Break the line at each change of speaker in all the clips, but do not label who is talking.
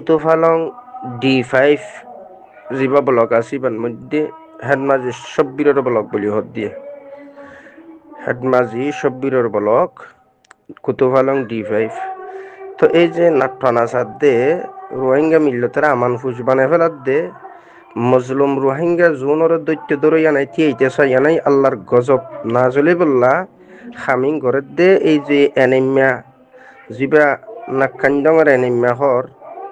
কুতুফালং D5 জিবা block আসিবান মধ্যে হেডমাজি সব্বিরের block বলি হদ দিয়ে হেডমাজি সব্বিরের ব্লক কুতুফালং D5 তো এই যে নাট্টানা সাদে রোহিঙ্গা মিল্লতের আমান ফুজ বানায় ফেলার দে মজলুম রোহিঙ্গা জোনের দৈত্য দরই আনাই তিয়াইতে সাইয়ানাই আল্লাহর গজব না জ্বলে বললা খামিং ঘরের দে এই যে এনিমিয়া জিবা নাক্কান্ডঙের এনিমিয়া হর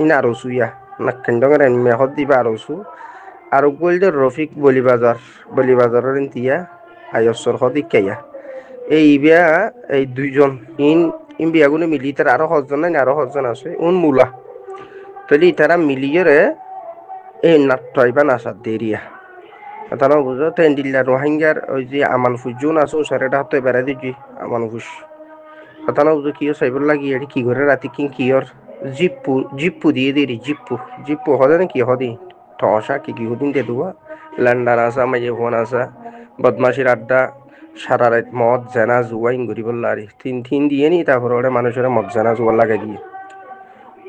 ইন আরসুইয়া নাক্কান্ডঙের এনিমিয়া হর দিবা আরসু আর বলতে রফিক বলিবাজারের ইন্তিয়া আয়সর হদ ইকাইয়া এই বিয়া এই দুইজন ইন বিয়াগুলো মিলি তার আরো হজন নাই আরো হজন আছে উন মুলা তাহলে তারা মিলিয়ে এই নাট্টইবা নাসাদ দেরিয়া তারা বুঝো তেন্ডিল্লা রোহিঙ্গার ওই যে আমান ফুজুন আছে সারেটা হাতে বেড়া দিচ্ছি আমান ফুস তারা বুঝো কিও সাইবার লাগি এটি কি করে রাতি কিয়র জিপ্পু দিয়ে দেরি জিপ্পু হদে না কি হদি ঠসা কি হদিন দে দুয়া লন্ডন আসা মাইয়ে ফোন আসা বদমাশির আড্ডা সারা রাত মদ জেনা জুয়া ইঙ্গুরি বললা আর তিন দিয়ে নি তারপরে ওরা মানুষের মদ জেনা জুয়া লাগাই দিয়ে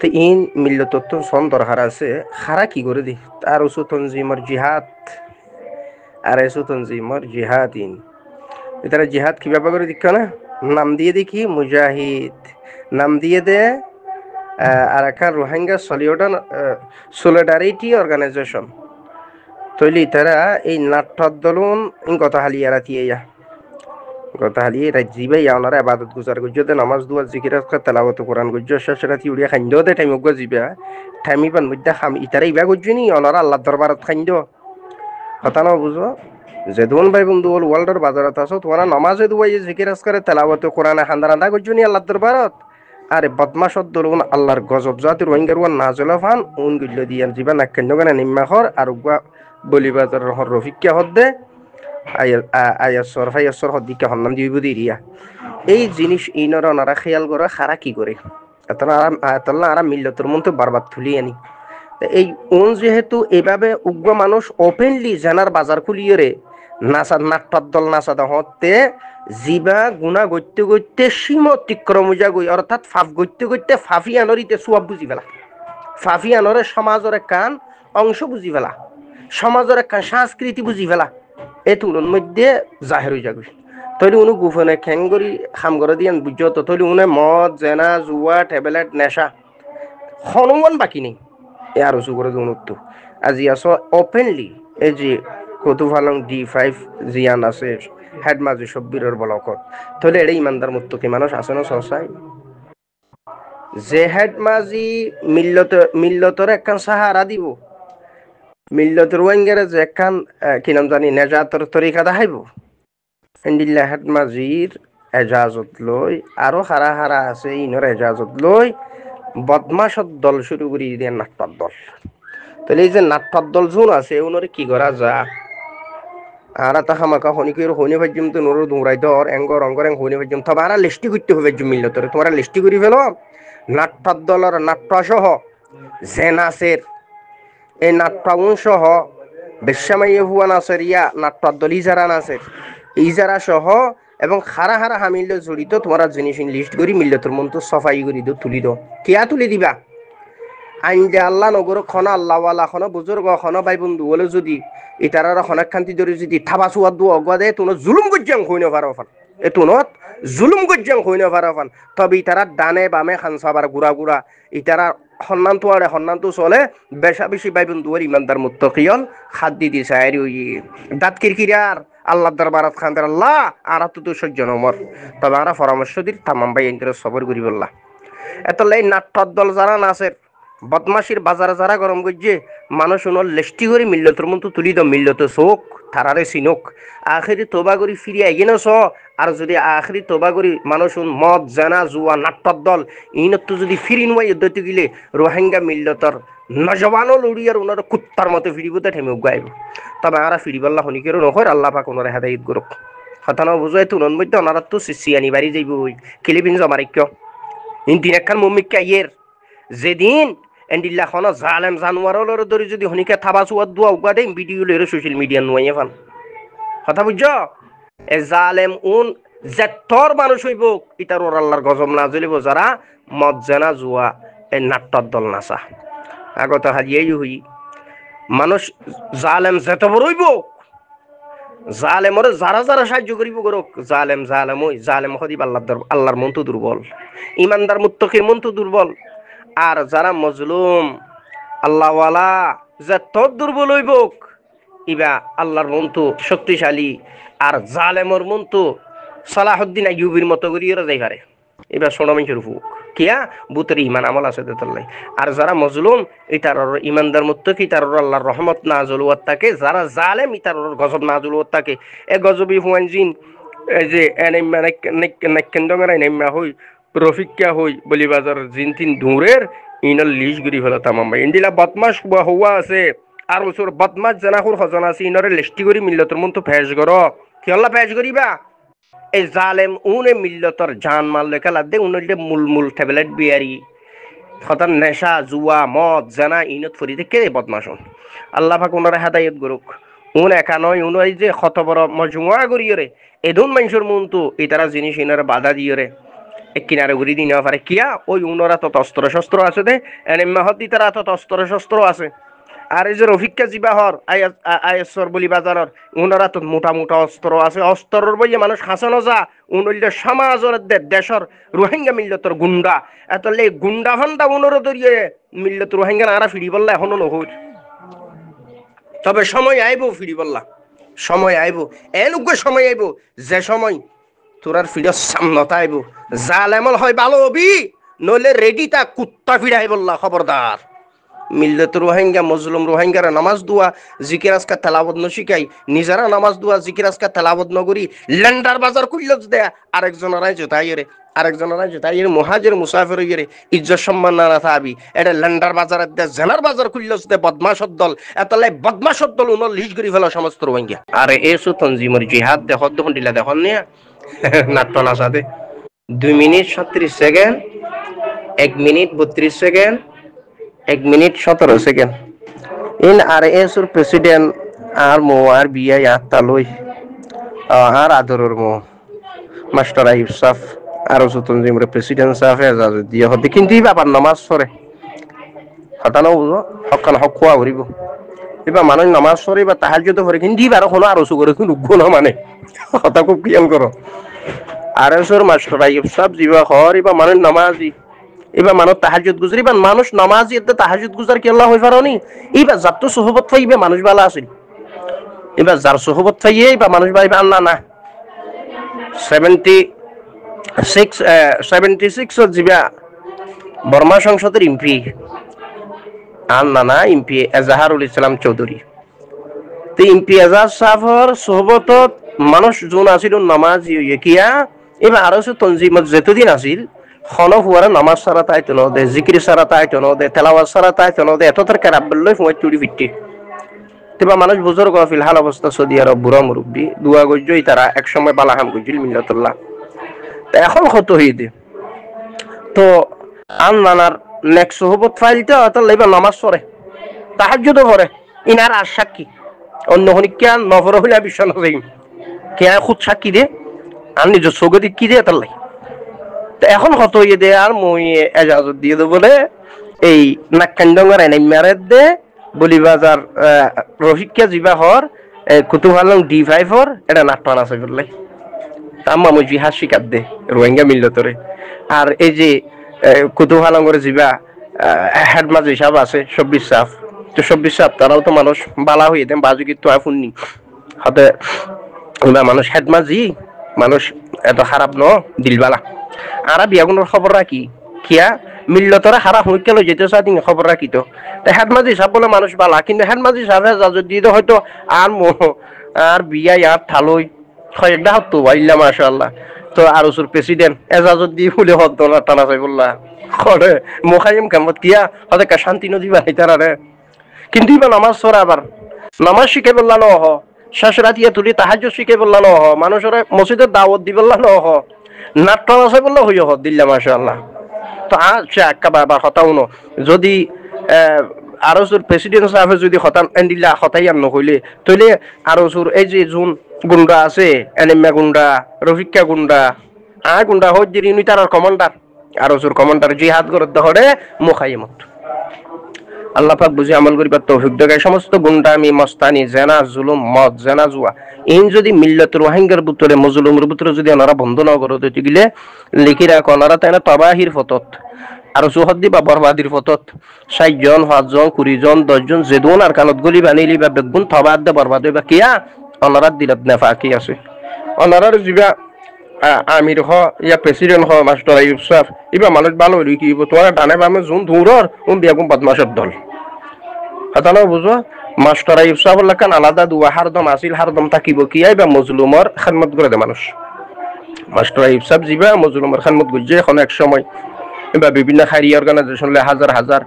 তো ইন মিল্ল তত্ত্ব সন দরকার আছে খারা কি করে দি তার ওসু তনজিমর জিহাদ আর এসু তনজিমর জিহাদ ইন এটারা জিহাদ কিভাবে করে দীক্ষা না নাম দিয়ে দেখি মুজাহিদ নাম দিয়ে দে আর একটা রোহিঙ্গা সলিডারিটি অর্গানাইজেশন তৈলি তারা এই নাট্যদলুন কথা হালিয়ারা থিয়া কথা হালিয়ে রাজ্যিবাই ওনারা আবাদত গুজার গুজতে নামাজ দুয়া জিকিরাত তেলাওয়াত কোরআন গুজ্জ শেষরা তিউরিয়া খাইন্দ দে টাইম গো জিবা টাইমি পান মধ্যে খাম ইতারা ইবা গুজ্জনি ওনারা আল্লাহর দরবারত খাইন্দ কথা না বুঝো যে দুন ভাই বন্ধু ওল ওয়ার্ল্ডের বাজারত আছো তোমরা নামাজে দুয়াই জিকিরাত করে তেলাওয়াত কোরআন খান্দারান্দা গুজ্জনি আল্লাহর দরবারত আরে বদমাশত দলুন আল্লাহর গজব জাতির রোহিঙ্গার ওয়ান নাজলা ফান উন গুল্ল দিয়ান জিবা নাক্কেন্দ গানা নিম্মাখর আর উগা বলিবাজার হর রফিককে হদ্দে আয়াসর হদ্দিকে হন্নাম দিব দিরিয়া এই জিনিস ইনর ওনারা খেয়াল করে খারা কি করে এতলা আরা মিল্লতর মধ্যে বারবার তুলি আনি এই উন যেহেতু এভাবে উগ্র মানুষ ওপেনলি জানার বাজার খুলিয়ে রে নাট্যদল নাচাদ হতে জিবা গুণা গত্যে গত্যে সীম অতিক্রম গই অর্থাৎ ফাফ গত্যে গত্যে ফাফি আনরিতে সুয়াব বুঝি ফেলা ফাফি আনরে সমাজের কান অংশ বুঝি ফেলা সমাজের কান সংস্কৃতি বুঝি ফেলা এই তুলন মধ্যে জাহের হয়ে যাবে তৈরি উনি গুফনে খেঙ্গরি খাম করে দিয়ে বুঝছো তো তৈরি উনি মদ জেনা জুয়া ট্যাবলেট নেশা হনুমান বাকি নেই এ আর উঁচু করে উন্নত আজি আস ওপেনলি এই যে কতুফালং D5 জিয়ান আছে হেডমাজি সব্বিরের বলকত তাহলে এটা ইমানদার মুত্তকি মানুষ আছে না সসাই যে হেডমাজি মিল্লতর একখান সাহারা দিব মিল্লতর ওয়াঙ্গেরে যে একখান কি নাম জানি নেজাতর তরিকা দেখাইব এন্ডিল্লা হেডমাজির এজাজত লই আরো হারা হারা আছে ইনর এজাজত লই বদমাশত দল শুরু করি দিয়ে নাট্যর দল তাহলে এই যে নাট্যর দল যোন আছে উনরে কি করা যা আর তা হামাকা হনিকের হনি ভাজ্যম তো নর দুমরাই দর এঙ্গর অঙ্গর এং হনি ভাজ্যম তবে আর লিস্টি করতে হবে মিলল তোরে তোমরা লিস্টি করি ফেলো নাট্যর দলের নাট্য সহ জেনাসের এই নাট্যাউন সহ বেশ্যামাইয়ে হুয়া নাসের ইয়া নাট্যর দল ইজারা নাসের ইজারা সহ এবং হারা হারা হামিল্য জড়িত তোমরা জিনিস লিস্ট করি মিলল তোর মন তো সফাই করি দো তুলি দো কেয়া তুলি দিবা আইন যে আল্লাহ নগর খন আল্লাহওয়ালা খন বুজুর্গ খন ভাই বন্ধু বলে যদি ইতারার খনাক খান্তি ধরে যদি থাবা চুয়া দু অগুয়া দেয় তোনো জুলুম গজ্জাং হইন পারো ফান এ তোনত জুলুম গজ্জাং হইন পারো ফান তবে ইতারা ডানে বামে খানসাবার গুড়া গুড়া ইতারা সন্মান তো আরে সন্মান তো চলে বেশা বেশি ভাই বন্ধুর ইমানদার মুত্তকিয়ল খাদ দি দিছে আর ওই দাঁত কিরকিরার আল্লাহ দরবারত খান্দার আল্লাহ আর তো সহ্য নমর তবে আমরা পরামর্শ দিই তামাম ভাই ইন্টারেস্ট সবর করি বললা এত লাই নাট্যর দল যারা নাচের বদমাশির বাজারে যারা গরম করছে মানুষ উনর লেষ্টি করে মিল্লতর মতো তুলি দাও মিল্লত চোখ থারারে চিনক আখেরি তোবা করি ফিরিয়ে এগিয়ে চ আর যদি আখেরি তোবা করি মানুষ মদ জানা জুয়া নাট্যর দল ইনতো যদি ফিরি নোয়াই উদ্যতি গিলে রোহিঙ্গা মিল্লতর নজবানও লড়িয়ার ওনার কুত্তার মতো ফিরিবতে ঠেমে গাইব তবে আমরা ফিরিবাল্লা হনিকেরও নয় আল্লাহ পাক ওনারা হেদায়ত করুক হতানো বুঝাই তুলন মধ্যে ওনারা তো সিসিয়ানি বাড়ি যাইব কিলিবিন জমারিক্য ইন্দিন একখান মম্মিকা ইয়ের যেদিন এন্ডিল্লা খন জালেম জানুয়ারের দরে যদি হনিকে থাবা চুয়াত দোয়া উগা দেয় ভিডিও লইরে সোশ্যাল মিডিয়া নুয়াইয়ে ফান কথা বুঝছ এ জালেম উন যেতর মানুষ হইব ইতার ওর আল্লাহর গজব না জ্বলিব যারা মদ জেনা জুয়া এই নাট্যর দল নাচা আগত হাজিয়াই হই মানুষ জালেম যেত বড়ইব জালেমরে যারা যারা সাহায্য করিব করুক জালেম জালেম ওই জালেম হদিব আল্লাহর মন তো দুর্বল ইমানদার মুত্তাকির মন তো দুর্বল আর যারা মজলুম আল্লাহওয়ালা যে তত দুর্বল হইব ইবা আল্লাহর মন তো শক্তিশালী আর জালেমর মন তো সালাহুদ্দিন আইয়ুবির মতো করিয়ে যাই পারে এবার সোনামিন ফুক কিয়া বুতের ইমান আমল আছে দেতল্লাই আর যারা মজলুম ইতার ইমানদার মুত্তাকি তার আল্লাহর রহমত নাযিল হওয়ার থাকে যারা জালেম ইতার গজব নাযিল হওয়ার থাকে এ গজবি হুয়ান জিন এই যে এনে মানে নেকেন্ডঙ্গরা নেমা হই রফিকা হই বলি বাজার জিন তিন দূরের ইনল লিশ গরি হলো তামাম ইন্দিলা বদমাশ হওয়া আছে আর ওসর বদমাশ জানাহুর হজন আছে ইনরে লিস্টি করি মিল্লতর মন তো ফেস করো কি আল্লাহ ফেস করিবা এই জালেম উনে মিল্লতর জান মাল লেখালা দে উনলে মূল ট্যাবলেট বিয়ারি খতার নেশা জুয়া মদ জানা ইনত ফরিতে কে বদমাশন আল্লাহ পাক ওনারে হেদায়েত করুক উন একা নয় উন এই যে কত বড় মজমুয়া করিয়ে রে এদুন মানুষের মন তো এই তারা জিনিস ইনারে বাধা দিয়ে রে এক কিনারে ঘুরি দিন পারে কিয়া ওই উনরা তো অস্ত্র শস্ত্র আছে দে এনে মাহদি তারা তো অস্ত্র শস্ত্র আছে আর এই যে রফিকা জিবাহর আইএসর বলি বাজারর উনারা তো মোটা মোটা অস্ত্র আছে অস্ত্রর বইয়ে মানুষ হাসানো যা উনলে সমাজর দেশর রোহিঙ্গা মিল্লতর গুন্ডা এতলে গুন্ডা ফান্ডা উনর দরিয়ে মিল্লত রোহিঙ্গা আরা ফিরি বললা এখনো নহর তবে সময় আইব ফিরি বললা সময় আইব এনুগ্য সময় আইব যে সময় তোরার ফিরত সামনতা আইব জালেমল হয় ভালো হবি নইলে রেডি তা কুত্তা ফিরাই বললা খবরদার মিল্লত রোহিঙ্গা মজলুম রোহিঙ্গারা নামাজ দুয়া জিকির আজকা তেলাওয়াত নশিকাই নিজেরা নামাজ দুয়া জিকির আজকা তেলাওয়াত নগরী লেন্ডার বাজার খুললজ দেয়া আরেকজনেরাই জোতাইরে আরেকজনেরাই জোতাইরে মুহাজির মুসাফির ইরে ইজ্জত সম্মান না থাবি এটা লেন্ডার বাজার দে জেনার বাজার খুললজ দে বদমাশর দল এতলে বদমাশর দল উন লিস্ট করি ফেলা সমস্ত রোহিঙ্গা আরে এসু তনজিমর জিহাদ দে হদ হন্ডিলা দেখন নিয়া নাট্টনা সাথে 2 minute 37 second 1 minute 32 second 1 minute 17 second ইন আর এসুর প্রেসিডেন্ট আর মো আর বিআই আতালই আর আদরর মো মাস্টার আইব সাফ আর সুতন জিমরে প্রেসিডেন্ট সাফ এজাজ দিয়ে হতে কিন্তু বাবার নামাজ পড়ে হতানো বুঝো হকান হক খোয়া করিব এবার মানুষ নামাজ পড়ে বা তাহাজ্জুদ পড়ে কিন্তু আর কোনো আর ওসু করে কিন্তু গুণ মানে কথা খুব খেয়াল করো আর এসুর মাস্টার আইব সাফ জিবা হর এবার মানুষ নামাজি এবার মানুষ তাহাজ্জুদ গুজারি বা মানুষ নামাজি এতে তাহাজ্জুদ গুজার কি আল্লাহ হই পারনি এবার যার তো সোহবত পাইবে মানুষ ভালো আছে এবার যার সোহবত পাইয়ে বা মানুষ ভাইবে আল্লাহ না 76 জিবা বর্মা সংসদের এমপি আর নানা এমপি এজাহারুল ইসলাম চৌধুরী তো এমপি এজাজ সাহর সোহবতত মানুষ যোন আছিল নামাজি কিয়া এবার আরো তনজিমত যেতদিন আছিল খন হুয়ারা নামাজ সারা তাই তো নদে জিকির সারা তাই তো নদে তেলাওয়াত সারা তাই তো নদে এত তার কারাবল্লই ফুয়াই চুরি ফিটটি তেবা মানুষ বুজুর্গ ফিলহাল অবস্থা সৌদি আরব বুড়া মুরব্বী দুয়া গজ্জই তারা এক সময় বালাহাম গজ্জিল মিল্লাতুল্লাহ তা এখন কত হইতে তো আন নানার নেক্সট সোহবত ফাইলতে অত লাইবা নামাজ পড়ে তাহাজ্জুদও পড়ে ইনার আর সাক্ষী অন্য হনিকা নফর হইলা বিশ্ব নজাই কে খুদ সাক্ষী দে আর নিজ সগদি কি দে তার লাই এখন কত ইয়ে দে আর মই এজাজত দিয়ে দেবো বলে এই নাক্কান্ডঙ্গার এনে মেরে দে বলিবাজার রফিকা জিবা হর কুতুবালং D5 হর এটা নাট্টান আছে বললে তাম্মা মই জিহাদ শিকার দে রোহিঙ্গা মিল্লতরে আর এই যে কুতুবালঙ্গর জিবা হেডমাজ হিসাব আছে 26 সাফ তো 26 সাফ তারাও তো মানুষ বালা হয়ে দেন বাজু কিন্তু আফুননি হাতে মানুষ হেডমাজি মানুষ এত খারাপ ন দিলবালা আরা বিয়াগুনের খবর রাখি কিয়া মিল্লতরে হারা হইকে লই যেতে চাই খবর রাখি তো হেডমাজি সাহেব বলে মানুষ বালা কিন্তু হেডমাজি সাহেব এজাজত দিয়ে হয়তো আর বিয়া ইয়ার ঠালই কয়েকটা হতো ইল্লা মাশাআল্লাহ তো আর ওসুর প্রেসিডেন্ট এজাজত দিয়ে বলে হত না টানা চাই বললা করে মোখাইম কামত কিয়া হতে কা শান্তি নদী বানাই তারা রে কিন্তু ইবা নামাজ পড়া আবার নামাজ শিখে বললা ন হ শেষ রাতিয়া তুলি তাহাজ্জুদ শিখে বললা ন হ মানুষের মসজিদের দাওয়াত দি বললা ন হ নাট্য আছে বললে হইয়া হত দিল্লা মাশাআল্লাহ তো আচ্ছা একা বাবা হতাও ন যদি আরো জোর প্রেসিডেন্ট সাহেব যদি হতান এন্ডিলা হতাই আর নহইলে তইলে আরো জোর এই যে জুন গুন্ডা আছে এনিমা গুন্ডা রফিকা গুন্ডা গুন্ডা হজ্জির ইউনিটার কমান্ডার আরো জোর কমান্ডার জিহাদ করে ধরে মুখাইমত আল্লাহ পাক বুঝি আমল করিবার তৌফিক দেয়। সমস্ত গুন্ডামি মস্তানি জেনা জুলুম মদ জেনা জুয়া এই যদি মিল্লাতুর ওয়াহিঙ্গার ভিতরে মজলুমের ভিতরে যদি ওনারা বন্ধ না করে দিতে গেলে লিখি রাখ ওনারা তাই না তবাহির ফতত আর চৌহদ্দি বা বরবাদির ফতত 60 জন 5 জন 20 জন 10 জন যেদুন আর কানত গলি বানিলি বা বেগুন থবাদ দে বরবাদ হইবা কিয়া ওনারা দিলত নেফাকি আছে ওনারার যিবা আমির হ ইয়া প্রেসিডেন্ট হ মাস্টার আইয়ুব সাহেব ইবা মানুষ ভালো হইলি কি তোমার ডানে বামে জুন ধুরর বিয়াগুম বদমাশের দল হাতানো বুঝো মাস্টার আইয়ুব সাহেব লাকান আলাদা দুয়া হারদম আসিল হারদম তাকিব কি আইবা মজলুমর খেদমত করে দে মানুষ মাস্টার আইয়ুব সাহেব যিবা মজলুমর খেদমত গুজে এখন এক সময় বা বিভিন্ন খাইরি অর্গানাইজেশন হাজার হাজার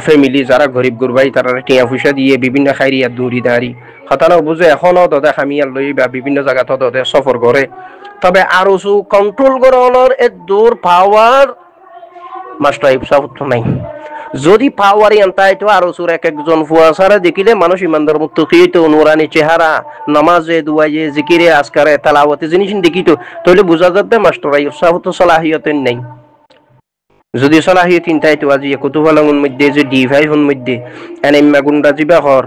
ফ্যামিলি যারা গরিব গুরবাই তারা টিয়া পয়সা দিয়ে বিভিন্ন খাইরিয়া দৌড়ি দাঁড়ি হতানো বুঝে এখনো দদে খামিয়াল লই বা বিভিন্ন জায়গা দদে সফর করে তবে আরো কন্ট্রোল করানোর এক দূর পাওয়ার মাস্টার আইয়ুব সাহেব তো নাই যদি পাওয়ারই আনতাই তো আরো সুর এক একজন ফুয়াসারা দেখিলে মানুষ ইমানদার মুত্তাকি তো নুরানি চেহারা নামাজে দুয়ায়ে জিকিরে আসকারে তেলাওয়াতে জিনিস দেখিত তাহলে বোঝা যাবে মাস্টার আইয়ুব সাহেব তো সলাহিয়তেন নাই যদি সলাহিয়ত তিনটাই তো আজি কুতুবালাঙ্গুন মধ্যে যে D5 মধ্যে এনিম্মা গুন্ডা জিবা হর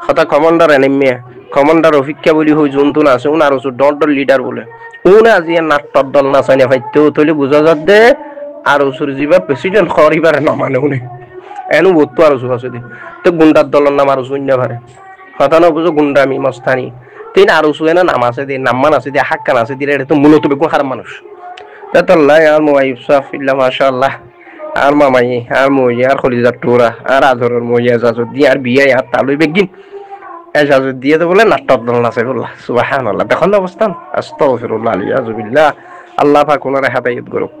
হতা কমান্ডার এনিম্মা কমান্ডার অভিজ্ঞা বলি হই জন্তুন আছে উন আরো ডর লিডার বলে উন আজি নাট্টর দল না চাইনা ফাইতে তাহলে বোঝা যাবে আরো সুর জিবা প্রেসিডেন্ট খরিবার না মানে উনি এনু বত্তু আরো সুর আছে তো গুন্ডার দলের নাম আরো শূন্য পারে হতা না বুঝো গুন্ডামি মস্তানি তিন আরো সুয়ে না নাম আছে দিয়ে নাম্মান আছে দিয়ে হাক্কান আছে দিয়ে এটা তো মূলত বেগুন খারাপ মানুষ তাল্লাহ আর মোয়াইব সাফ ইল্লা মাশাআল্লাহ আর মামাই আর মই আর খলিজার টুরা আর আজরের মই এজাজত দিয়ে আর বিয়ে আর তালুই বেগিন এজাজত দিয়ে তো বলে নাট্টর দল নাচে বললা সুবহানাল্লাহ দেখুন অবস্থান আস্তাগফিরুল্লাহ আলিয়াযু বিল্লাহ আল্লাহ পাক ওনার হেদায়েত করুক।